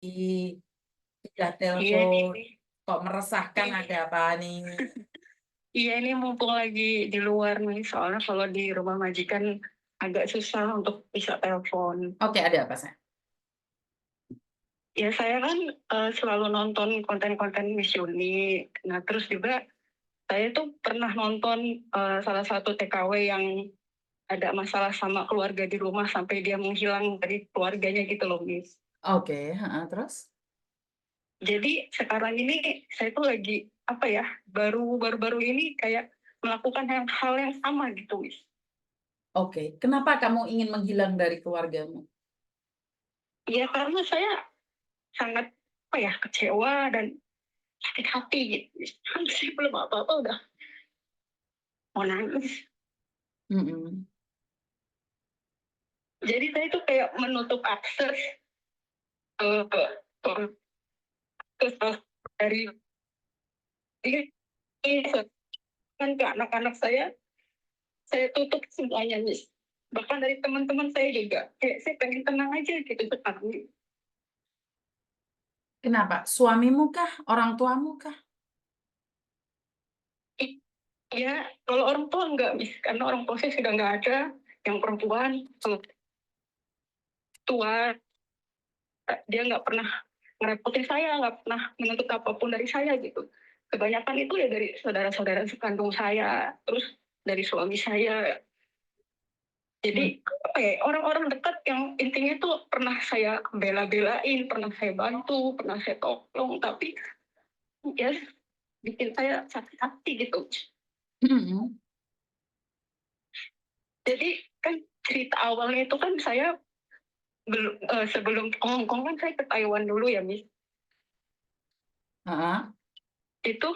udah Iya nih. telepon, kok meresahkan ada apa nih? Iya ini mumpung lagi di luar nih, soalnya kalau di rumah majikan agak susah untuk bisa telepon. Oke, ada apa, Sa? Ya saya kan selalu nonton konten-konten Miss Yuni. Nah terus juga saya tuh pernah nonton salah satu TKW yang ada masalah sama keluarga di rumah sampai dia menghilang dari keluarganya gitu loh, Miss. Oke, heeh, terus? Jadi sekarang ini saya tuh lagi apa ya, baru-baru ini kayak melakukan hal yang sama gitu, Miss. Oke, kenapa kamu ingin menghilang dari keluargamu? Ya karena saya sangat apa ya, kecewa dan sakit hati gitu, Miss. Saya belum apa-apa udah mau nangis. Mhm. Jadi saya tuh kayak menutup akses ke ke dari ini kan ke anak-anak saya tutup semuanya, Miss. Bahkan dari teman-teman saya juga kayak saya pengen tenang aja gitu sekarang. Kenapa? Suamimu kah? Orang tuamu kah? Iya, kalau orang tua enggak, Miss, karena orang tua saya sudah nggak ada, yang perempuan tua, dia nggak pernah ngerepotin saya, nggak pernah menuntut apapun dari saya gitu. Kebanyakan itu ya dari saudara-saudara sekandung saya, terus dari suami saya. Hmm. Jadi apa ya, orang-orang dekat yang intinya itu pernah saya bela-belain, pernah saya bantu, pernah saya tolong, tapi ya bikin saya sakit hati gitu. Mhm. Jadi kan cerita awalnya itu kan saya sebelum ke Hong Kong kan saya ke Taiwan dulu ya, Miss. Heeh. Itu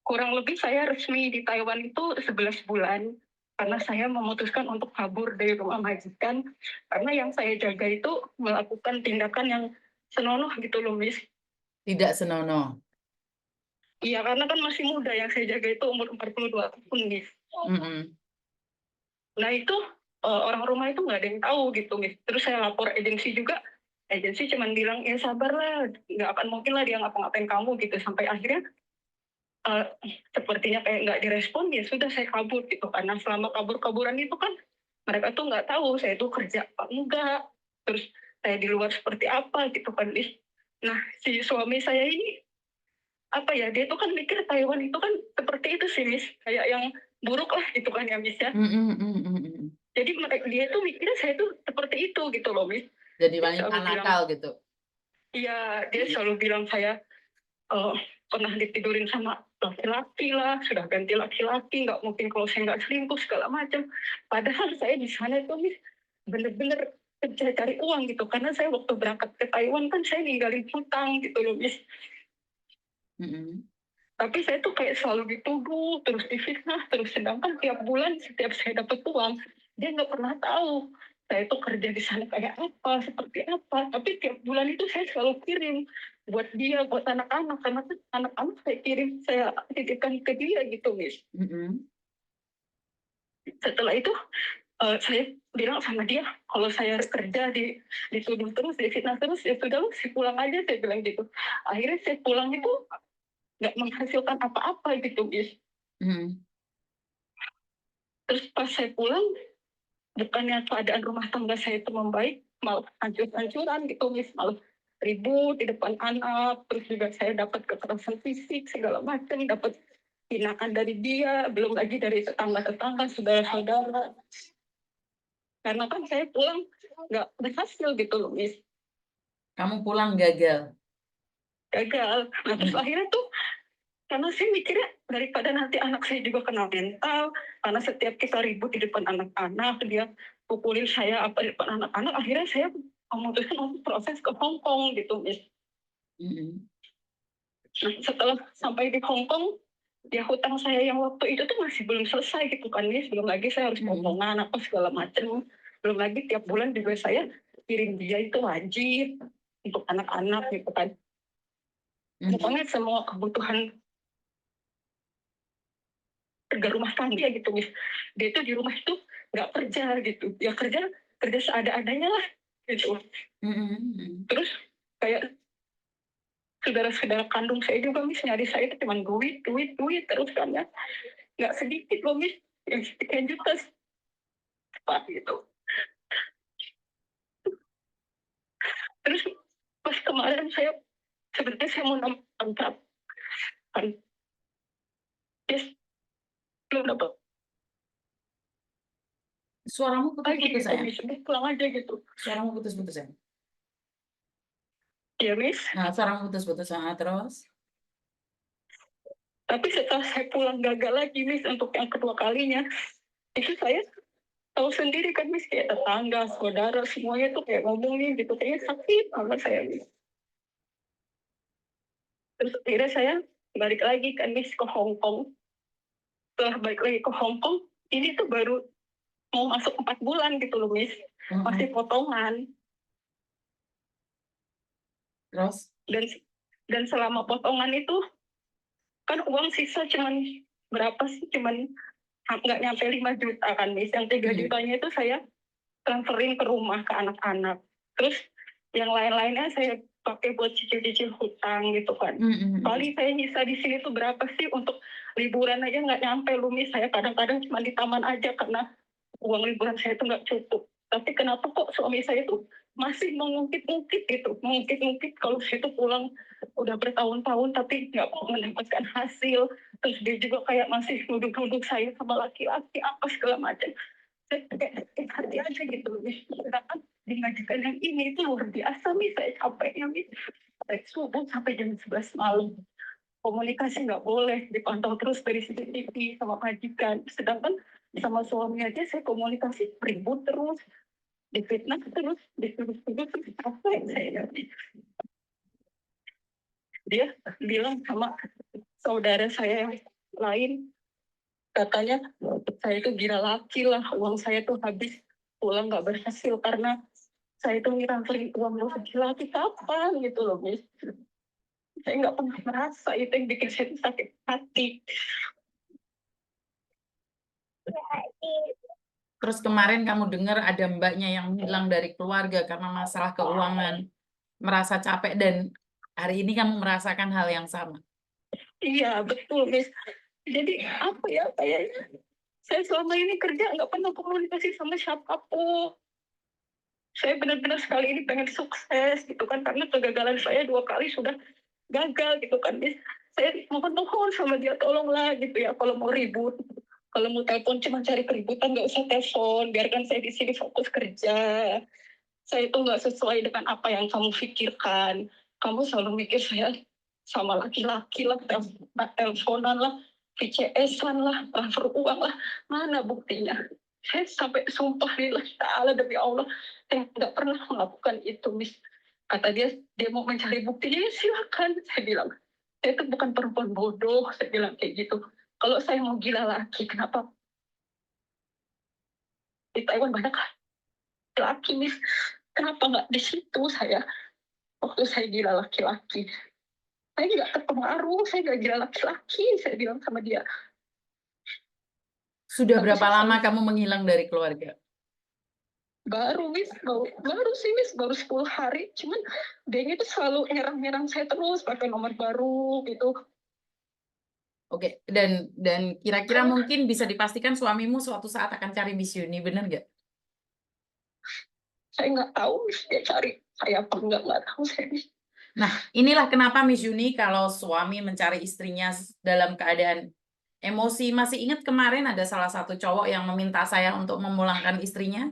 kurang lebih saya resmi di Taiwan itu 11 bulan karena saya memutuskan untuk kabur dari rumah majikan karena yang saya jaga itu melakukan tindakan yang senonoh gitu loh, Miss. Tidak senonoh. Iya, karena kan masih muda, yang saya jaga itu umur 42 tahun, Miss. Mhm. Nah itu orang rumah itu nggak ada yang tahu gitu, Miss. Terus saya lapor agensi juga, agensi cuma bilang, ya sabar lah, nggak akan mungkin lah dia ngapa-ngapain kamu gitu. Sampai akhirnya uh, sepertinya kayak nggak direspon, ya sudah saya kabur gitu. Karena selama kabur-kaburan itu kan mereka tuh nggak tahu saya tuh kerja apa enggak, terus saya di luar seperti apa gitu kan, Miss. Nah si suami saya ini apa ya, dia tuh kan mikir Taiwan itu kan seperti itu sih, Miss, kayak yang buruk lah gitu kan ya, Miss ya. Mhm mhm mhm. Jadi dia tuh mikirnya saya tuh seperti itu gitu loh, Miss. Jadi Dia wanita selalu bilang, nakal gitu? iya, dia selalu bilang saya eh, pernah ditidurin sama laki-laki lah, sudah ganti laki-laki, nggak mungkin kalau saya nggak selingkuh segala macam. Padahal saya di sana tuh, Miss, bener-bener kerja cari uang gitu, karena saya waktu berangkat ke Taiwan kan saya ninggalin hutang gitu loh, Miss. Mhm. Tapi saya tuh kayak selalu dituduh, terus difitnah, terus sedangkan tiap bulan setiap saya dapat uang, dia nggak pernah tahu saya tuh kerja di sana kayak apa, seperti apa. Tapi tiap bulan itu saya selalu kirim buat dia, buat anak-anak, karena tuh anak-anak saya kirim, saya titipkan ke dia gitu, Miss. Mhm. Setelah itu saya bilang sama dia, kalau saya kerja dituduh terus, difitnah terus, ya sudah lu saya pulang aja, saya bilang gitu. Akhirnya saya pulang itu nggak menghasilkan apa-apa gitu, Miss. Mhm. Terus pas saya pulang, bukannya keadaan rumah tangga saya itu membaik, malah hancur-hancuran gitu, Miss. Malah ribut di depan anak, terus juga saya dapat kekerasan fisik, segala macam, dapat hinaan dari dia, belum lagi dari tetangga-tetangga, saudara-saudara. Karena kan saya pulang nggak berhasil gitu loh, Miss. Kamu pulang gagal? Gagal. Nah, terus Mhm. akhirnya tuh, karena saya mikirnya daripada nanti anak saya juga kena mental, karena setiap kita ribut di depan anak-anak, dia pukulin saya apa di depan anak-anak, akhirnya saya memutuskan untuk proses ke Hong Kong gitu, Miss. Mhm. Nah, setelah sampai di Hong Kong, ya hutang saya yang waktu itu tuh masih belum selesai gitu kan, Miss. Belum lagi saya harus Mhm. potongan apa segala macam. Belum lagi tiap bulan juga saya kirim dia itu wajib untuk anak-anak gitu kan. Mhm. Pokoknya semua kebutuhan kerja rumah tangga gitu, Miss. Dia tuh di rumah itu nggak kerja gitu, ya kerja kerja seada-adanya lah gitu. Mhm. Mhm. Terus kayak saudara-saudara kandung saya juga Miss nyari saya itu cuma duit terus kan ya. Nggak sedikit loh Miss, yang sekian juta Pak gitu. Terus pas kemarin saya sebenarnya saya mau nangkap kan, yes, belum dapat Suaramu lagi putus-putus gitu sayang. Miss, udah pulang aja gitu. Suaramu putus-putus sayang. Ya Miss, Nah, suaramu putus-putus. Terus? tapi setelah saya pulang gagal lagi Miss untuk yang kedua kalinya, itu saya tahu sendiri kan Miss, kayak tetangga, saudara, semuanya tuh kayak ngomongin gitu, kayaknya sakit banget saya Miss. Terus akhirnya saya balik lagi kan Miss ke Hong Kong. Setelah balik lagi ke Hong Kong, ini tuh baru mau masuk 4 bulan gitu loh Miss, masih potongan. Terus? Dan selama potongan itu kan uang sisa cuman berapa sih, cuman nggak nyampe 5 juta kan Miss, yang 3 jutanya itu saya transferin ke rumah ke anak-anak, terus yang lain-lainnya saya pakai buat cicil-cicil hutang gitu kan. Paling saya nyisa di sini tuh berapa sih, untuk liburan aja nggak nyampe lu Miss, saya kadang-kadang cuma di taman aja karena uang liburan saya tuh nggak cukup. Tapi kenapa kok suami saya tuh masih mengungkit-ungkit gitu, mengungkit-ungkit kalau saya tuh pulang udah bertahun-tahun tapi nggak mendapatkan hasil. Terus dia juga kayak masih nuduh-nuduh saya sama laki-laki apa segala macam. Saya kayak sakit hati aja gitu loh. Sedangkan dimajikan yang ini itu luar biasa nih, saya capeknya nih. Dari subuh sampai jam 11 malam. Komunikasi nggak boleh, dipantau terus dari CCTV sama majikan. Sedangkan sama suami aja saya komunikasi ribut terus, difitnah terus, dituduh-tuduh terus, capek saya. Dia bilang sama saudara saya yang lain, katanya saya itu gila laki lah, uang saya tuh habis pulang nggak berhasil karena saya itu ngirim uang laki-laki kapan gitu loh Miss. Saya nggak pernah merasa itu yang bikin saya sakit hati. Terus kemarin kamu dengar ada mbaknya yang hilang dari keluarga karena masalah keuangan, merasa capek, dan hari ini kamu merasakan hal yang sama. Iya betul Miss. Jadi apa ya, kayaknya saya selama ini kerja nggak pernah komunikasi sama siapapun. Saya benar-benar sekali ini pengen sukses gitu kan, karena kegagalan saya 2 kali sudah gagal gitu kan Miss. Saya mohon sama dia, tolonglah gitu ya, kalau mau ribut, kalau mau telepon cuma cari keributan, nggak usah telepon, biarkan saya di sini fokus kerja. Saya itu nggak sesuai dengan apa yang kamu pikirkan. Kamu selalu mikir saya sama laki-laki lah, teleponan lah, VCS-an lah, transfer uang lah, mana buktinya? Saya sampai sumpah lillahi ta'ala demi Allah, saya nggak pernah melakukan itu Miss. Kata dia mau mencari buktinya, ya silakan. Saya bilang, saya itu bukan perempuan bodoh, saya bilang kayak gitu. Kalau saya mau gila laki, kenapa di Taiwan banyak laki Miss? Kenapa nggak di situ saya, waktu saya gila laki-laki? Saya nggak terpengaruh, saya nggak gila laki-laki, saya bilang sama dia. Sudah Tapi berapa lama kamu menghilang dari keluarga? baru Miss, baru sih Miss, baru 10 hari. Cuman dia itu selalu nyerang-nyerang saya terus pakai nomor baru gitu. Oke, dan kira-kira mungkin bisa dipastikan suamimu suatu saat akan cari Miss Yuni, benar nggak? Saya nggak tahu Miss, dia cari saya apa nggak tahu saya Miss. Nah, inilah kenapa Miss Yuni kalau suami mencari istrinya dalam keadaan emosi. Masih ingat kemarin ada salah satu cowok yang meminta saya untuk memulangkan istrinya?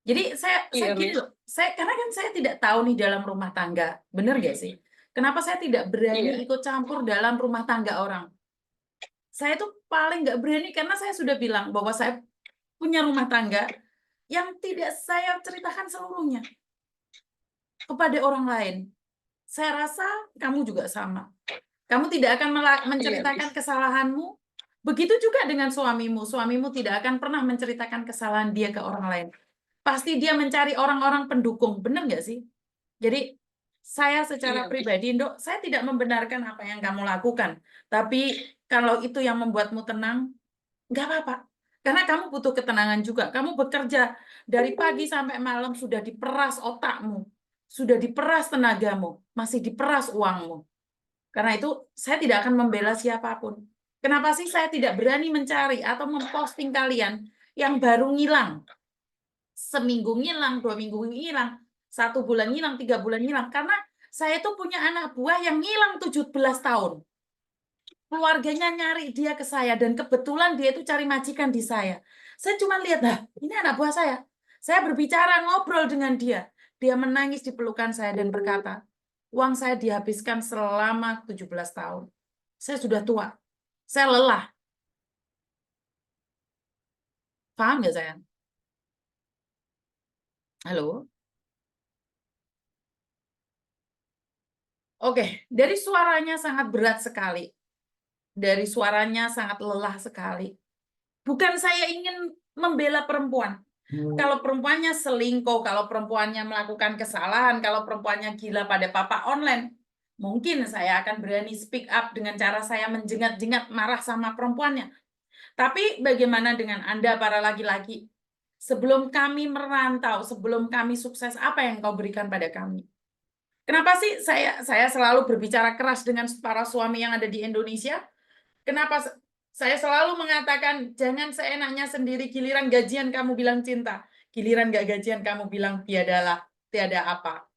Jadi saya Iya gini Miss. loh, karena kan saya tidak tahu nih dalam rumah tangga, benar nggak sih? Kenapa saya tidak berani Iya. ikut campur dalam rumah tangga orang? Saya tuh paling nggak berani karena saya sudah bilang bahwa saya punya rumah tangga yang tidak saya ceritakan seluruhnya kepada orang lain. Saya rasa kamu juga sama. Kamu tidak akan menceritakan kesalahanmu. Begitu juga dengan suamimu. Suamimu tidak akan pernah menceritakan kesalahan dia ke orang lain. Pasti dia mencari orang-orang pendukung. Benar nggak sih? Jadi saya secara pribadi, Dok, saya tidak membenarkan apa yang kamu lakukan. Tapi kalau itu yang membuatmu tenang, nggak apa-apa. Karena kamu butuh ketenangan juga. Kamu bekerja dari pagi sampai malam, sudah diperas otakmu. sudah diperas tenagamu, masih diperas uangmu. Karena itu saya tidak akan membela siapapun. Kenapa sih saya tidak berani mencari atau memposting kalian yang baru ngilang? Seminggu ngilang, 2 minggu ngilang, 1 bulan ngilang, 3 bulan ngilang. Karena saya itu punya anak buah yang ngilang 17 tahun. Keluarganya nyari dia ke saya, dan kebetulan dia itu cari majikan di saya. Saya cuma lihat, nah ini anak buah saya. Saya berbicara, ngobrol dengan dia. Dia menangis di pelukan saya dan berkata, uang saya dihabiskan selama 17 tahun. Saya sudah tua. Saya lelah. Paham nggak sayang? Halo? Oke, dari suaranya sangat berat sekali. Dari suaranya sangat lelah sekali. Bukan saya ingin membela perempuan. Kalau perempuannya selingkuh, kalau perempuannya melakukan kesalahan, kalau perempuannya gila pada papa online, mungkin saya akan berani speak up dengan cara saya menjengat-jengat marah sama perempuannya. Tapi bagaimana dengan Anda para laki-laki? Sebelum kami merantau, sebelum kami sukses, apa yang kau berikan pada kami? Kenapa sih saya selalu berbicara keras dengan para suami yang ada di Indonesia? Kenapa saya selalu mengatakan jangan seenaknya sendiri, giliran gajian kamu bilang cinta, giliran gak gajian kamu bilang tiadalah, tiada apa.